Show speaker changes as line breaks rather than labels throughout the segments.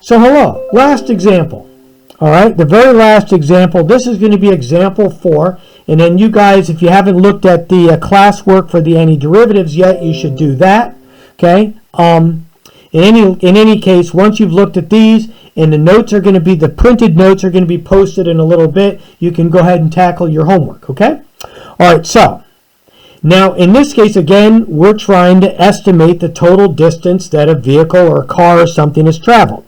So hello, last example. All right, the very last example. This is going to be example 4. And then you guys, if you haven't looked at the classwork for the antiderivatives yet, you should do that. Okay. In any case, once you've looked at these, and the notes are going to be, the printed notes are going to be posted in a little bit, you can go ahead and tackle your homework. Okay. All right. So now in this case, again, we're trying to estimate the total distance that a vehicle or a car or something has traveled.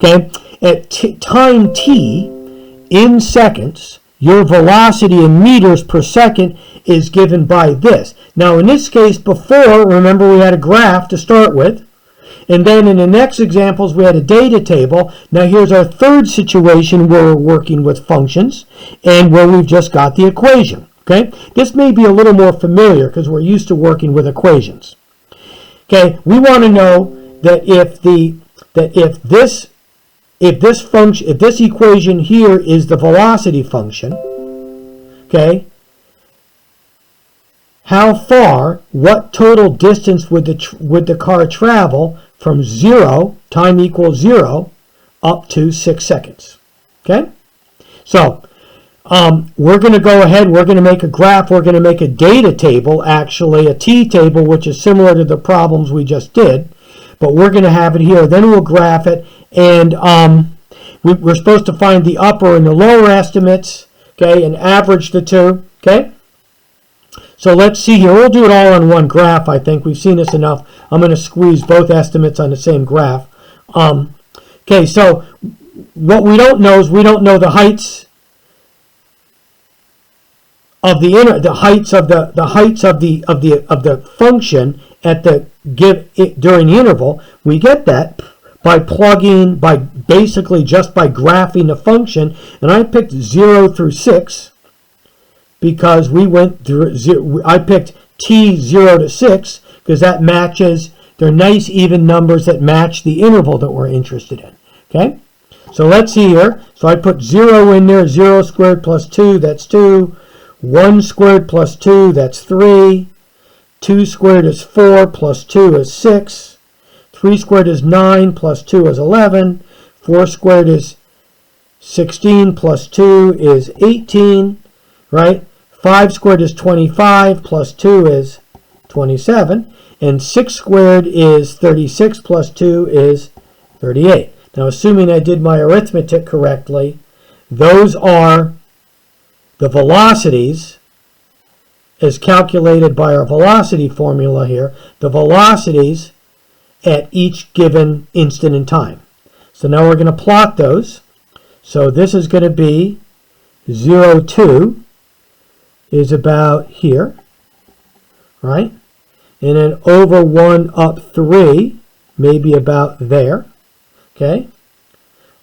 Okay. At time t in seconds, your velocity in meters per second is given by this. Now, in this case, before, remember we had a graph to start with. And then in the next examples, we had a data table. Now, here's our third situation where we're working with functions and where we've just got the equation. Okay? This may be a little more familiar because we're used to working with equations. Okay? We want to know that if this equation here is the velocity function, okay, how far, what total distance would the car travel from 0, time equals 0, up to 6 seconds? Okay? So, we're going to go ahead, we're going to make a graph, we're going to make a data table, actually, a T table, which is similar to the problems we just did, but we're going to have it here. Then we'll graph it, and we're supposed to find the upper and the lower estimates, okay, and average the two, okay? So let's see here. We'll do it all on one graph, I think. We've seen this enough. I'm going to squeeze both estimates on the same graph. Okay, so what we don't know is we don't know the heights of the function at the during the interval. We get that by basically just by graphing the function, and I picked 0 through 6 because we went through. I picked t 0 to 6 because that matches. They're nice even numbers that match the interval that we're interested in. Okay, so let's see here. So I put 0 in there. 0 squared plus 2, that's 2. 1 squared plus 2, that's 3. 2 squared is 4 plus 2 is 6. 3 squared is 9 plus 2 is 11. 4 squared is 16 plus 2 is 18, right? 5 squared is 25 plus 2 is 27. And 6 squared is 36 plus 2 is 38. Now, assuming I did my arithmetic correctly, those are the velocities as calculated by our velocity formula here. The velocities at each given instant in time. So now we're going to plot those. So this is going to be 0, 2 is about here, right? And then over 1 up 3, maybe about there, okay?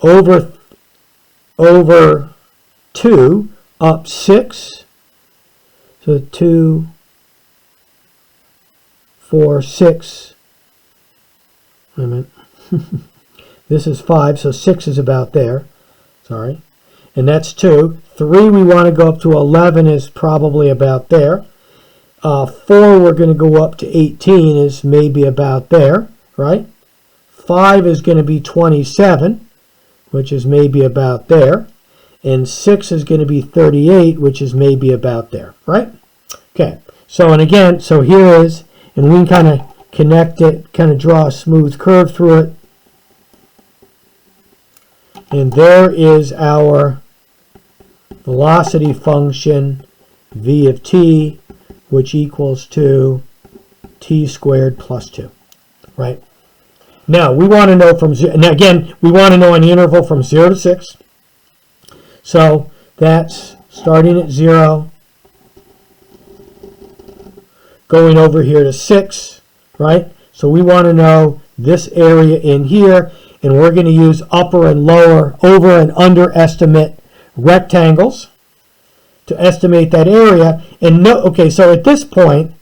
Over 2 up 6, so 2, 4, 6, wait a minute. This is 5, so 6 is about there. Sorry. And that's 2. 3, we want to go up to 11 is probably about there. 4, we're going to go up to 18 is maybe about there, right? 5 is going to be 27, which is maybe about there. And 6 is going to be 38, which is maybe about there, right? Okay. So, and again, so here is, and we can kind of connect it, kind of draw a smooth curve through it. And there is our velocity function, v of t, which equals to t squared plus 2, right? Now, we want to know from, now again, we want to know an interval from 0 to 6. So that's starting at 0, going over here to 6, right? So we want to know this area in here, and we're going to use upper and lower, over and under estimate rectangles to estimate that area. And no, okay, so at this point,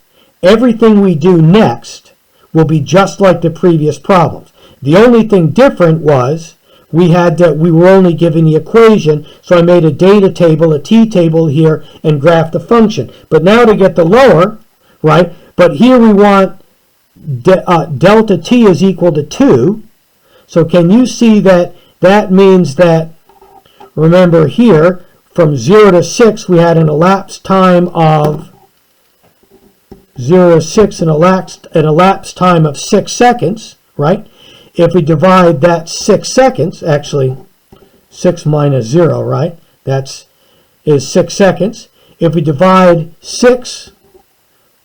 everything we do next will be just like the previous problems. The only thing different was we were only given the equation, so I made a data table, a t table here, and graphed the function. But now to get the lower, right? But here we want delta t is equal to 2. So can you see that that means that, remember here, from 0 to 6, we had an elapsed time of 0 to 6, an elapsed time of 6 seconds, right? If we divide that 6 seconds, actually 6 minus 0, right? Is 6 seconds. If we divide 6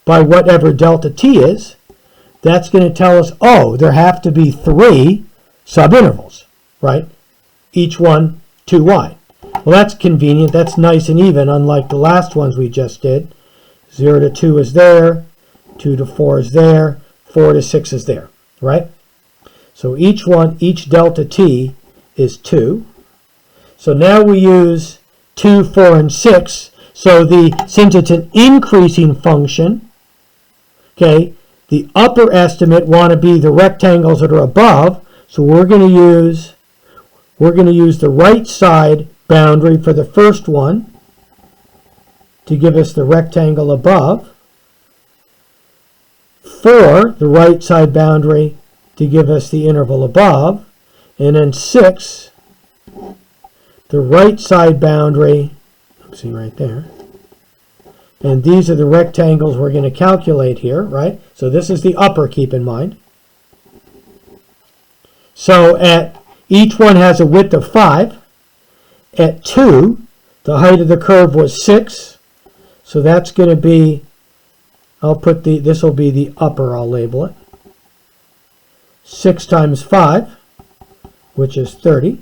by whatever delta t is, that's going to tell us, oh, there have to be 3 subintervals, right? Each one 2 wide. Well, that's convenient. That's nice and even, unlike the last ones we just did. 0 to 2 is there, 2 to 4 is there, 4 to 6 is there, right? So each delta t is 2. So now we use 2, 4, and 6. So since it's an increasing function, okay, the upper estimate want to be the rectangles that are above. So we're going to use the right side boundary for the first one to give us the rectangle above. 4, the right side boundary to give us the interval above. And then 6, the right side boundary, see right there. And these are the rectangles we're going to calculate here, right? So this is the upper, keep in mind. So each one has a width of 5. At 2, the height of the curve was 6. So that's going to be, this will be the upper, I'll label it. 6 times 5, which is 30.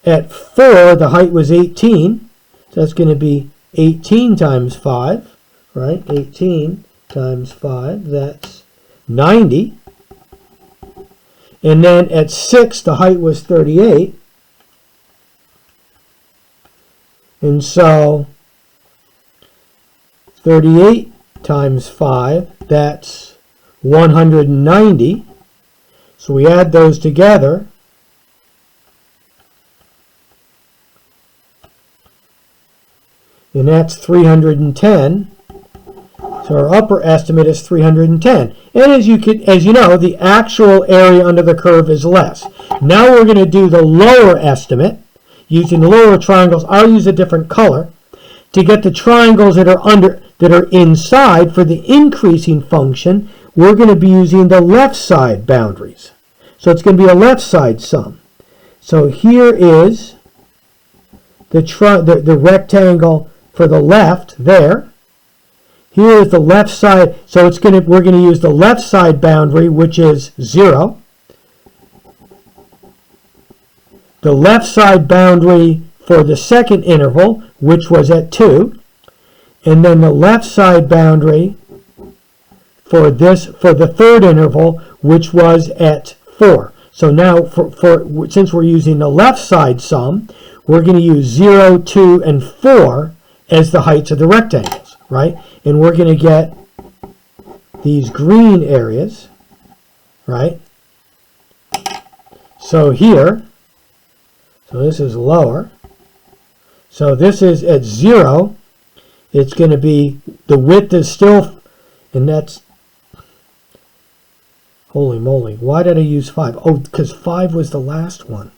At 4, the height was 18. So that's going to be 18 times 5, right? 18 times 5, that's 90. And then at 6, the height was 38. And so 38 times 5, that's 190. So we add those together. And that's 310. So our upper estimate is 310. And as you know, the actual area under the curve is less. Now we're going to do the lower estimate using the lower triangles. I'll use a different color to get the triangles that are inside for the increasing function. We're going to be using the left side boundaries. So it's going to be a left side sum. So here is the rectangle for the left there. Here is the left side. So we're going to use the left side boundary, which is 0. The left side boundary for the second interval, which was at 2, and then the left side boundary for the third interval, which was at 4. So now, since we're using the left side sum, we're going to use 0, 2, and 4 as the heights of the rectangles, right? And we're going to get these green areas, right? So here, so this is lower. So this is at 0. It's going to be, the width is still, and that's, holy moly, why did I use 5? Oh, because 5 was the last one.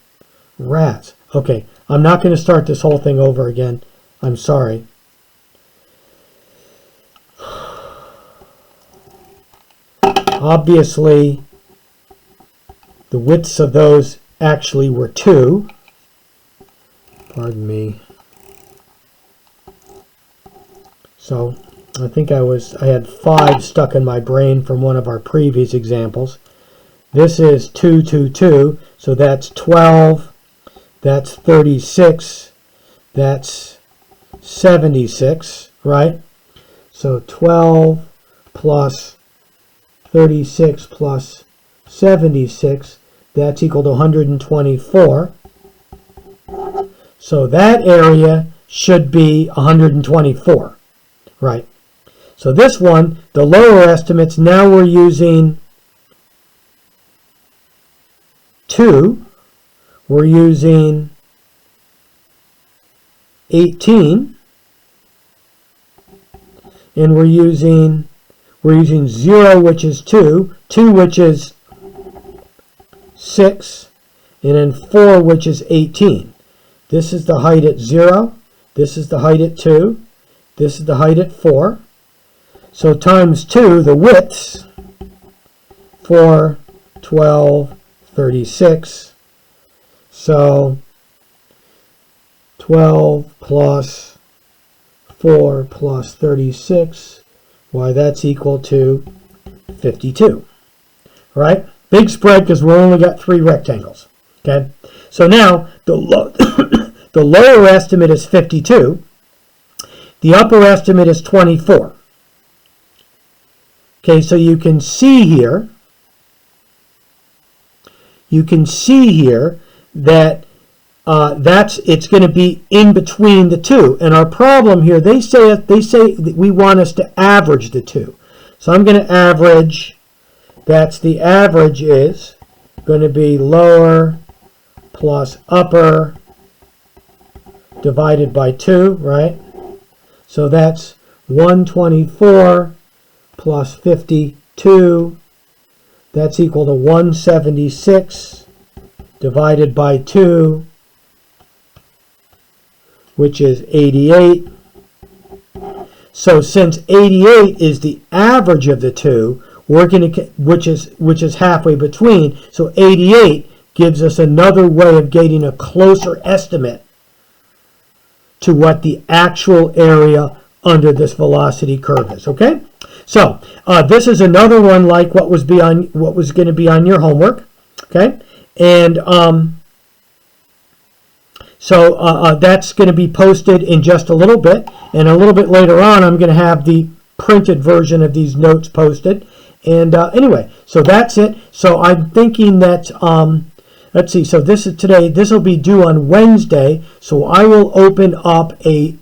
Rats. Okay, I'm not going to start this whole thing over again. I'm sorry. Obviously, the widths of those actually were 2. Pardon me. So I think I had 5 stuck in my brain from one of our previous examples. This is 2, 2, 2, so that's 12, that's 36, that's 76, right? So 12 plus 36 plus 76, that's equal to 124. So that area should be 124, right? So this one, the lower estimates, now we're using 2, we're using 18, and we're using 0, which is 2, 2, which is 6, and then 4, which is 18. This is the height at 0. This is the height at 2. This is the height at 4. So times 2, the widths, 4, 12, 36. So 12 plus 4 plus 36, why that's equal to 52. Right? Big spread because we only got 3 rectangles. Okay? So now the lower estimate is 52. The upper estimate is 24. Okay, so you can see here that it's going to be in between the two. And our problem here, they say that we want us to average the two. So I'm going to average, the average is going to be lower plus upper divided by 2, right? So that's 124 plus 52. That's equal to 176 divided by 2, which is 88. So since 88 is the average of the two, we're going to, which is halfway between, so 88 gives us another way of getting a closer estimate to what the actual area under this velocity curve is. Okay, so this is another one like what was going to be on your homework. Okay, and so that's going to be posted in just a little bit, and a little bit later on I'm going to have the printed version of these notes posted. And anyway, so that's it. So I'm thinking that let's see, so this is today, this will be due on Wednesday, so I will open up a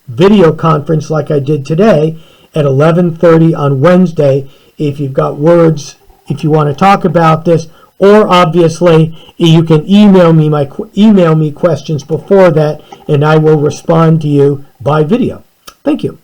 video conference like I did today at 11:30 on Wednesday. If you've got words, if you want to talk about this, or obviously you can email me questions before that, and I will respond to you by video. Thank you.